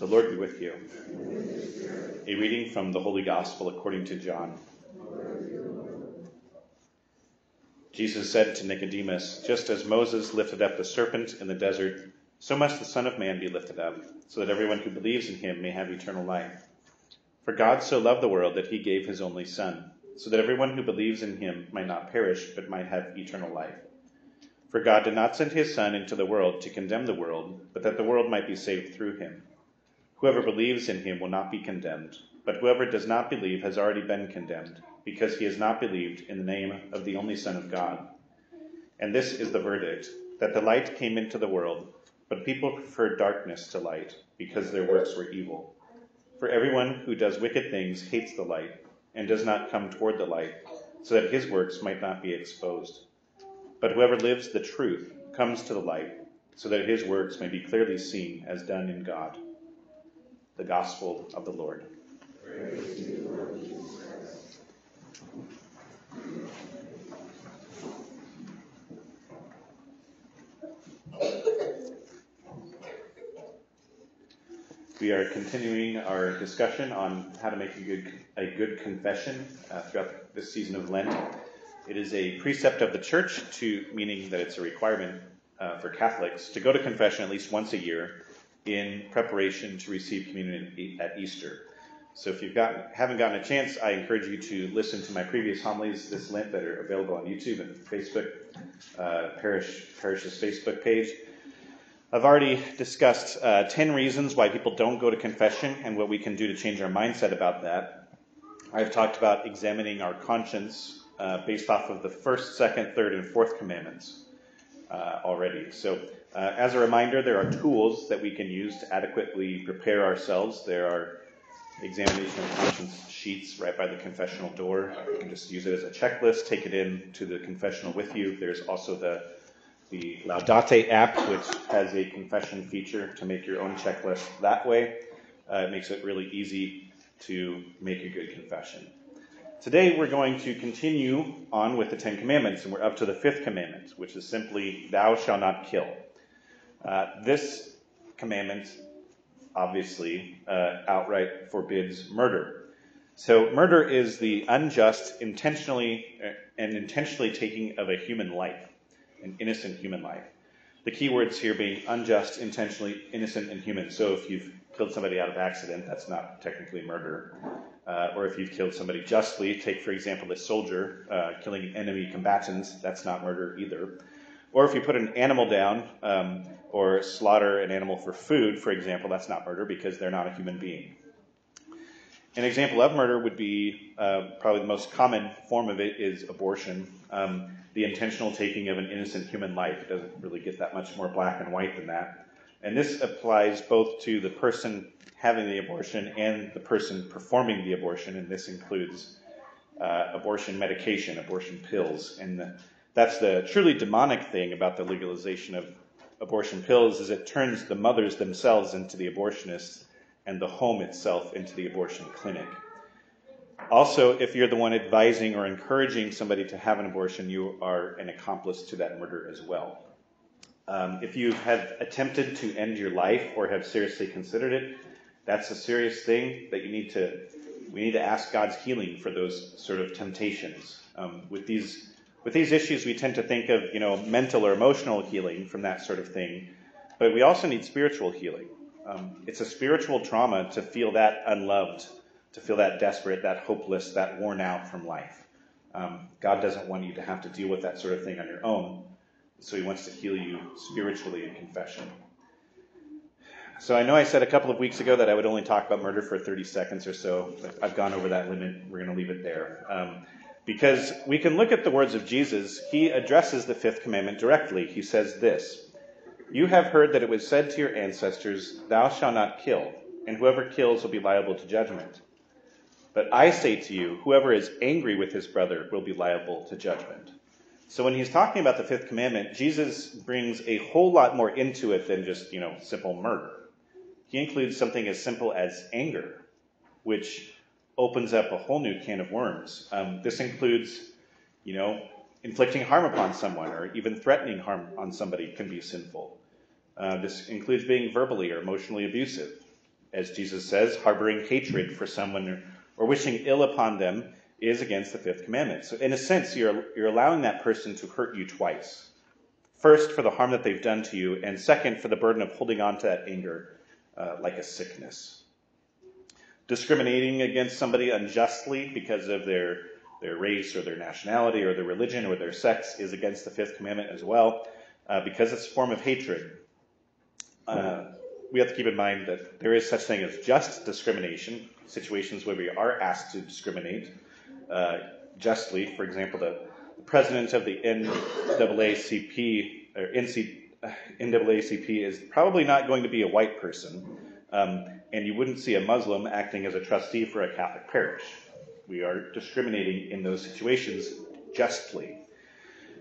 The Lord be with you. A reading from the Holy Gospel according to John. Jesus said to Nicodemus, "Just as Moses lifted up the serpent in the desert, so must the Son of Man be lifted up, so that everyone who believes in him may have eternal life. For God so loved the world that he gave his only Son, so that everyone who believes in him might not perish, but might have eternal life. For God did not send his Son into the world to condemn the world, but that the world might be saved through him. Whoever believes in him will not be condemned, but whoever does not believe has already been condemned, because he has not believed in the name of the only Son of God. And this is the verdict, that the light came into the world, but people preferred darkness to light, because their works were evil. For everyone who does wicked things hates the light, and does not come toward the light, so that his works might not be exposed. But whoever lives the truth comes to the light, so that his works may be clearly seen as done in God." The Gospel of the Lord. Praise to you, Lord Jesus Christ. We are continuing our discussion on how to make a good confession throughout this season of Lent. It is a precept of the Church, meaning that it's a requirement for Catholics to go to confession at least once a year in preparation to receive communion at Easter. So if you haven't gotten a chance, I encourage you to listen to my previous homilies this Lent that are available on YouTube and Facebook, Parish's Facebook page. I've already discussed 10 reasons why people don't go to confession and what we can do to change our mindset about that. I've talked about examining our conscience based off of the first, second, third, and fourth commandments already. So as a reminder, there are tools that we can use to adequately prepare ourselves. There are examination of conscience sheets right by the confessional door. You can just use it as a checklist, take it in to the confessional with you. There's also the Laudate app, which has a confession feature to make your own checklist that way. It makes it really easy to make a good confession. Today we're going to continue on with the Ten Commandments, and we're up to the fifth commandment, which is simply, "Thou shalt not kill." This commandment obviously outright forbids murder. So murder is the unjust, intentionally taking of a human life, an innocent human life. The key words here being unjust, intentionally, innocent, and human. So if you've killed somebody out of accident, that's not technically murder. Or if you've killed somebody justly, take for example a soldier killing enemy combatants, that's not murder either. Or if you put an animal down or slaughter an animal for food, for example, that's not murder because they're not a human being. An example of murder would be, probably the most common form of it is abortion. The intentional taking of an innocent human life. It doesn't really get that much more black and white than that. And this applies both to the person having the abortion and the person performing the abortion, and this includes abortion medication, abortion pills. And that's the truly demonic thing about the legalization of abortion pills, is it turns the mothers themselves into the abortionists and the home itself into the abortion clinic. Also, if you're the one advising or encouraging somebody to have an abortion, you are an accomplice to that murder as well. If you have attempted to end your life or have seriously considered it, that's a serious thing that we need to ask God's healing for those sort of temptations. With these issues, we tend to think of, mental or emotional healing from that sort of thing, but we also need spiritual healing. It's a spiritual trauma to feel that unloved, to feel that desperate, that hopeless, that worn out from life. God doesn't want you to have to deal with that sort of thing on your own, so he wants to heal you spiritually in confession. So I know I said a couple of weeks ago that I would only talk about murder for 30 seconds or so. I've gone over that limit. We're going to leave it there. Because we can look at the words of Jesus. He addresses the fifth commandment directly. He says this, "You have heard that it was said to your ancestors, 'Thou shalt not kill, and whoever kills will be liable to judgment.' But I say to you, whoever is angry with his brother will be liable to judgment." So when he's talking about the fifth commandment, Jesus brings a whole lot more into it than just, simple murder. He includes something as simple as anger, which opens up a whole new can of worms. This includes, inflicting harm upon someone or even threatening harm on somebody can be sinful. This includes being verbally or emotionally abusive. As Jesus says, harboring hatred for someone or wishing ill upon them is against the fifth commandment. So in a sense, you're allowing that person to hurt you twice. First, for the harm that they've done to you, and second, for the burden of holding on to that anger like a sickness. Discriminating against somebody unjustly because of their race or their nationality or their religion or their sex is against the fifth commandment as well, because it's a form of hatred. We have to keep in mind that there is such thing as just discrimination, situations where we are asked to discriminate justly. For example, the president of the NAACP is probably not going to be a white person, and you wouldn't see a Muslim acting as a trustee for a Catholic parish. We are discriminating in those situations justly.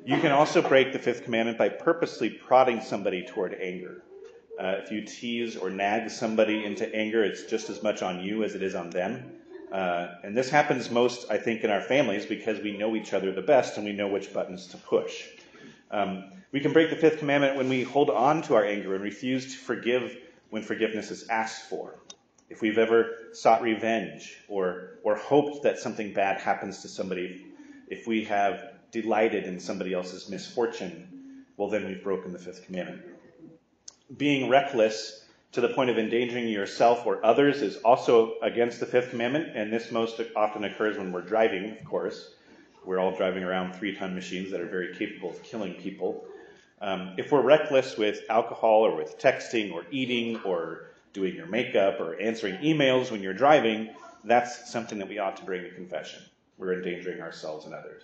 You can also break the fifth commandment by purposely prodding somebody toward anger. If you tease or nag somebody into anger, it's just as much on you as it is on them. And this happens most, I think, in our families because we know each other the best and we know which buttons to push. We can break the fifth commandment when we hold on to our anger and refuse to forgive when forgiveness is asked for. If we've ever sought revenge or hoped that something bad happens to somebody, if we have delighted in somebody else's misfortune, well, then we've broken the fifth commandment. Being reckless to the point of endangering yourself or others is also against the fifth commandment, and this most often occurs when we're driving, of course. We're all driving around 3-ton machines that are very capable of killing people. If we're reckless with alcohol or with texting or eating or doing your makeup or answering emails when you're driving, that's something that we ought to bring to confession. We're endangering ourselves and others.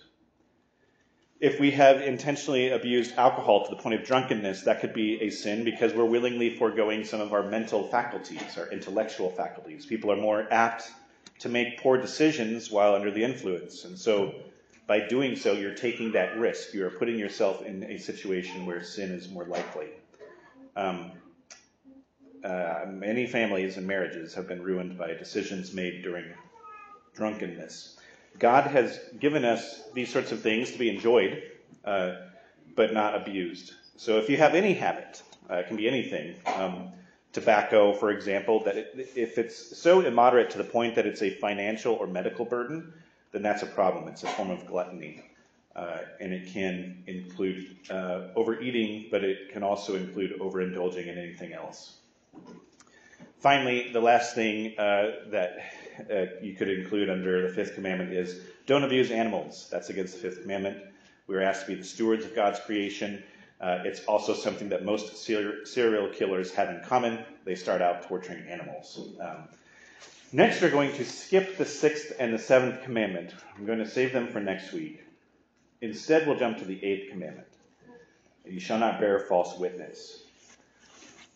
If we have intentionally abused alcohol to the point of drunkenness, that could be a sin because we're willingly foregoing some of our mental faculties, our intellectual faculties. People are more apt to make poor decisions while under the influence. And so by doing so, you're taking that risk. You're putting yourself in a situation where sin is more likely. Many families and marriages have been ruined by decisions made during drunkenness. God has given us these sorts of things to be enjoyed, but not abused. So if you have any habit, it can be anything, tobacco, for example, that if it's so immoderate to the point that it's a financial or medical burden, then that's a problem. It's a form of gluttony. And it can include overeating, but it can also include overindulging in anything else. Finally, the last thing that you could include under the fifth commandment is don't abuse animals. That's against the fifth commandment. We are asked to be the stewards of God's creation. It's also something that most serial killers have in common. They start out torturing animals. Next, we're going to skip the sixth and the seventh commandment. I'm going to save them for next week. Instead, we'll jump to the eighth commandment. You shall not bear false witness.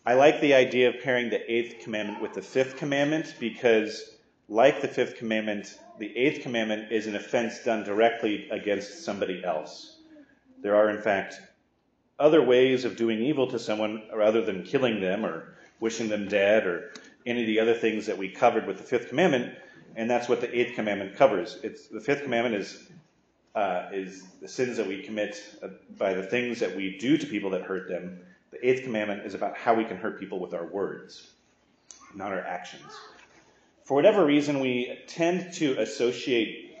I like the idea of pairing the eighth commandment with the fifth commandment because, like the fifth commandment, the eighth commandment is an offense done directly against somebody else. There are, in fact, other ways of doing evil to someone rather than killing them or wishing them dead or any of the other things that we covered with the fifth commandment, and that's what the eighth commandment covers. The fifth commandment is the sins that we commit by the things that we do to people that hurt them. The eighth commandment is about how we can hurt people with our words, not our actions. For whatever reason, we tend to associate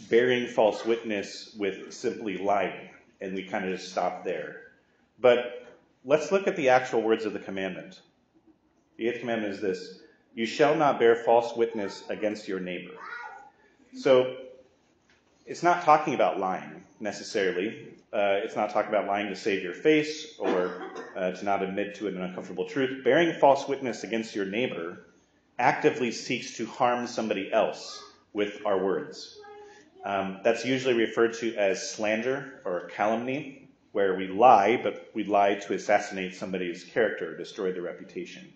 bearing false witness with simply lying, and we kind of just stop there. But let's look at the actual words of the commandment. The eighth commandment is this: you shall not bear false witness against your neighbor. So it's not talking about lying necessarily. It's not talking about lying to save your face or to not admit to an uncomfortable truth. Bearing false witness against your neighbor actively seeks to harm somebody else with our words. That's usually referred to as slander or calumny, where we lie, but we lie to assassinate somebody's character, destroy their reputation.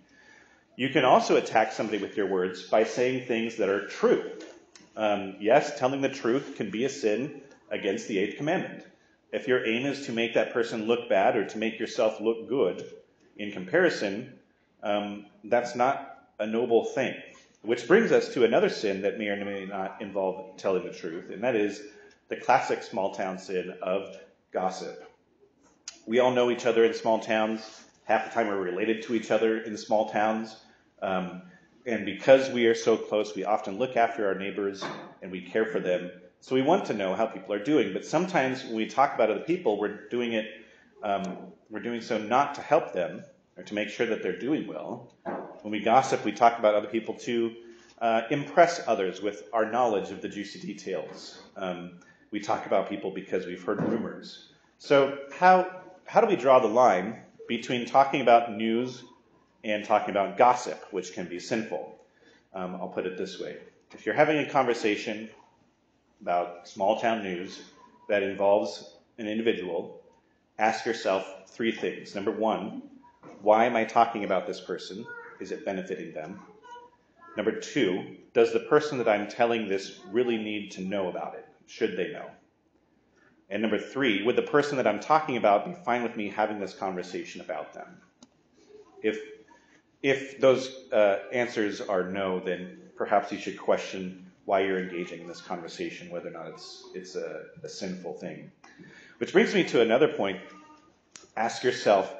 You can also attack somebody with your words by saying things that are true. Yes, telling the truth can be a sin against the eighth commandment. If your aim is to make that person look bad or to make yourself look good in comparison, that's not a noble thing. Which brings us to another sin that may or may not involve telling the truth, and that is the classic small town sin of gossip. We all know each other in small towns. Half the time we're related to each other in small towns. And because we are so close, we often look after our neighbors and we care for them. So we want to know how people are doing. But sometimes when we talk about other people, we're doing so not to help them or to make sure that they're doing well. When we gossip, we talk about other people to impress others with our knowledge of the juicy details. We talk about people because we've heard rumors. So how do we draw the line between talking about news and talking about gossip, which can be sinful? I'll put it this way. If you're having a conversation about small town news that involves an individual, ask yourself 3 things. Number 1, why am I talking about this person? Is it benefiting them? Number 2, does the person that I'm telling this really need to know about it? Should they know? And number 3, would the person that I'm talking about be fine with me having this conversation about them? If those answers are no, then perhaps you should question why you're engaging in this conversation, whether or not it's a sinful thing. Which brings me to another point. Ask yourself,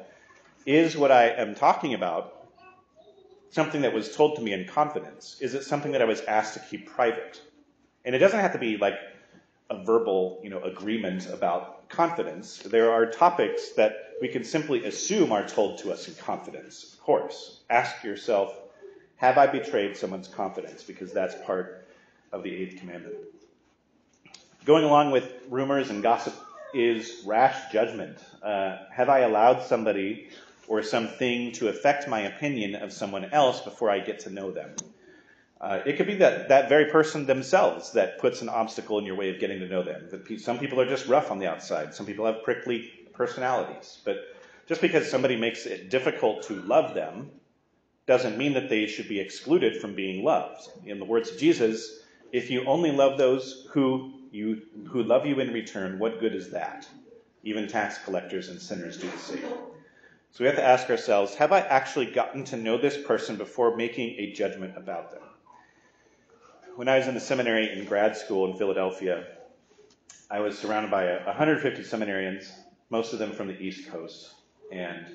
is what I am talking about something that was told to me in confidence? Is it something that I was asked to keep private? And it doesn't have to be like a verbal, agreement about confidence. There are topics that we can simply assume are told to us in confidence. Of course, ask yourself, have I betrayed someone's confidence? Because that's part of the 8th commandment. Going along with rumors and gossip is rash judgment. Have I allowed somebody or something to affect my opinion of someone else before I get to know them? It could be that very person themselves that puts an obstacle in your way of getting to know them. Some people are just rough on the outside. Some people have prickly personalities. But just because somebody makes it difficult to love them doesn't mean that they should be excluded from being loved. In the words of Jesus, if you only love those who love you in return, what good is that? Even tax collectors and sinners do the same. So we have to ask ourselves, have I actually gotten to know this person before making a judgment about them? When I was in the seminary in grad school in Philadelphia, I was surrounded by 150 seminarians, most of them from the East Coast, and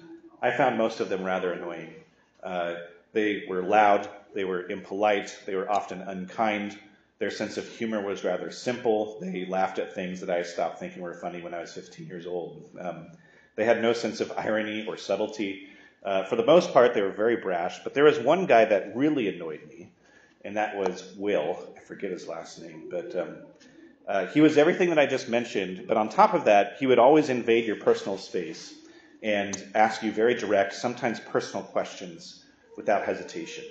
I found most of them rather annoying. They were loud, they were impolite, they were often unkind. Their sense of humor was rather simple. They laughed at things that I stopped thinking were funny when I was 15 years old. They had no sense of irony or subtlety. For the most part, they were very brash, but there was one guy that really annoyed me, and that was Will. I forget his last name, but he was everything that I just mentioned, but on top of that, he would always invade your personal space and ask you very direct, sometimes personal questions without hesitation.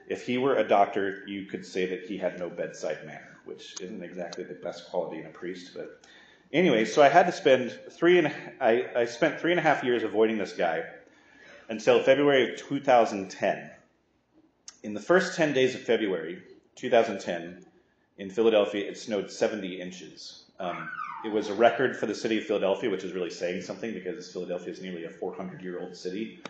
If he were a doctor, you could say that he had no bedside manner, which isn't exactly the best quality in a priest. But anyway, so I had to spend I spent 3.5 years avoiding this guy until February of 2010. In the first 10 days of February 2010, in Philadelphia, it snowed 70 inches. It was a record for the city of Philadelphia, which is really saying something because Philadelphia is nearly a 400-year-old city.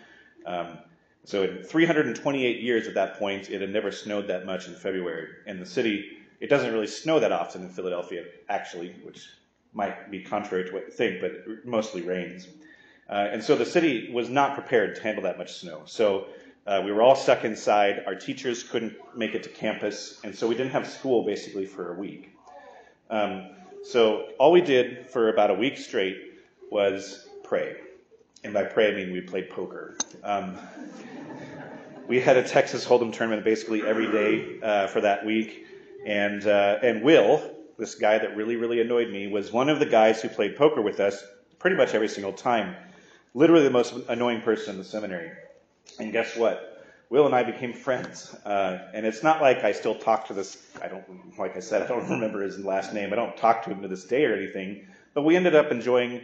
So in 328 years at that point, it had never snowed that much in February. And the city, it doesn't really snow that often in Philadelphia, actually, which might be contrary to what you think, but it mostly rains. And so the city was not prepared to handle that much snow. So we were all stuck inside. Our teachers couldn't make it to campus. And so we didn't have school basically for a week. So all we did for about a week straight was pray. And by pray, I mean we played poker. We had a Texas Hold'em tournament basically every day for that week. And Will, this guy that really, really annoyed me, was one of the guys who played poker with us pretty much every single time. Literally the most annoying person in the seminary. And guess what? Will and I became friends. And it's not like I still talk to this, like I said, I don't remember his last name. I don't talk to him to this day or anything. But we ended up enjoying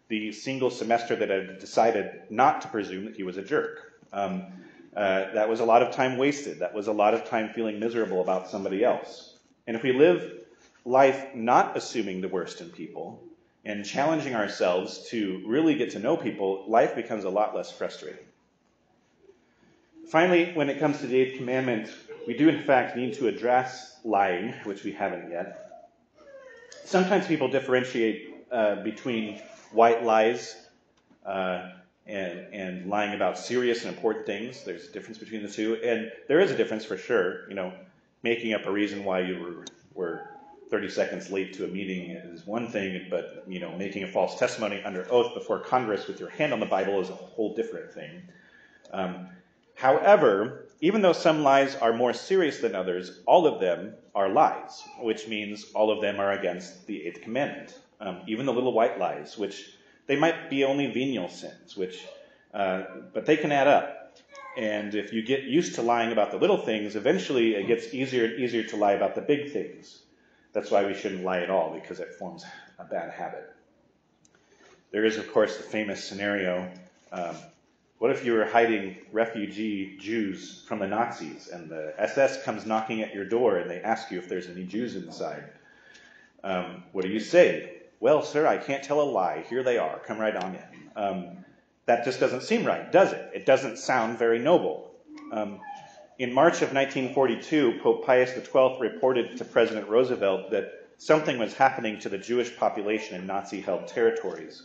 the single semester that I had decided not to presume that he was a jerk. That was a lot of time wasted. That was a lot of time feeling miserable about somebody else. And if we live life not assuming the worst in people and challenging ourselves to really get to know people, life becomes a lot less frustrating. Finally, when it comes to the 8th commandment, we do in fact need to address lying, which we haven't yet. Sometimes people differentiate between white lies and lying about serious and important things. There's a difference between the two, and there is a difference for sure. Making up a reason why you were 30 seconds late to a meeting is one thing, but making a false testimony under oath before Congress with your hand on the Bible is a whole different thing. However, even though some lies are more serious than others, all of them are lies, which means all of them are against the Eighth Commandment. Even the little white lies, which they might be only venial sins, but they can add up. And if you get used to lying about the little things, eventually it gets easier and easier to lie about the big things. That's why we shouldn't lie at all, because it forms a bad habit. There is, of course, the famous scenario. What if you were hiding refugee Jews from the Nazis, and the SS comes knocking at your door and they ask you if there's any Jews inside? What do you say? Well, sir, I can't tell a lie. Here they are. Come right on in. That just doesn't seem right, does it? It doesn't sound very noble. In March of 1942, Pope Pius XII reported to President Roosevelt that something was happening to the Jewish population in Nazi-held territories.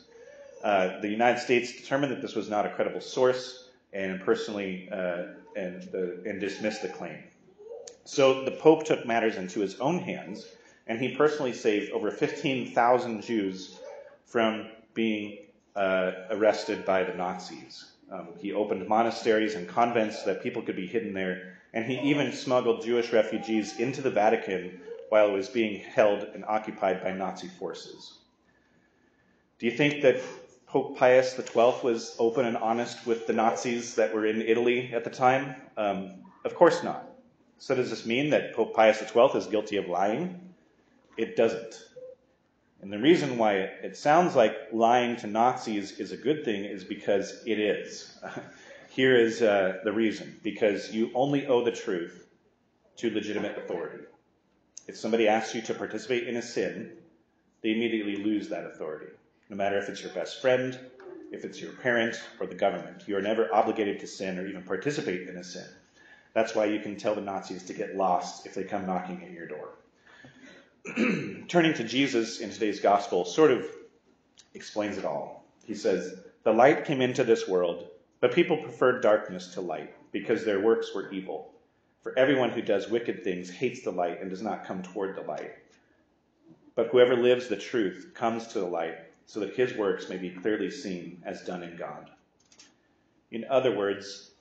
The United States determined that this was not a credible source and personally and dismissed the claim. So the Pope took matters into his own hands, and he personally saved over 15,000 Jews from being arrested by the Nazis. He opened monasteries and convents so that people could be hidden there, and he even smuggled Jewish refugees into the Vatican while it was being held and occupied by Nazi forces. Do you think that Pope Pius XII was open and honest with the Nazis that were in Italy at the time? Of course not. So does this mean that Pope Pius XII is guilty of lying? It doesn't. And the reason why it sounds like lying to Nazis is a good thing is because it is. Here is the reason. Because you only owe the truth to legitimate authority. If somebody asks you to participate in a sin, they immediately lose that authority. No matter if it's your best friend, if it's your parent, or the government. You are never obligated to sin or even participate in a sin. That's why you can tell the Nazis to get lost if they come knocking at your door. Turning to Jesus in today's gospel sort of explains it all. He says, "The light came into this world, but people preferred darkness to light because their works were evil. For everyone who does wicked things hates the light and does not come toward the light. But whoever lives the truth comes to the light so that his works may be clearly seen as done in God." In other words,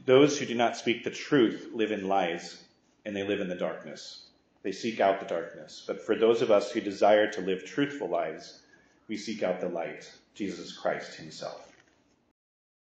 those who do not speak the truth live in lies, and they live in the darkness. They seek out the darkness. But for those of us who desire to live truthful lives, we seek out the light, Jesus Christ himself.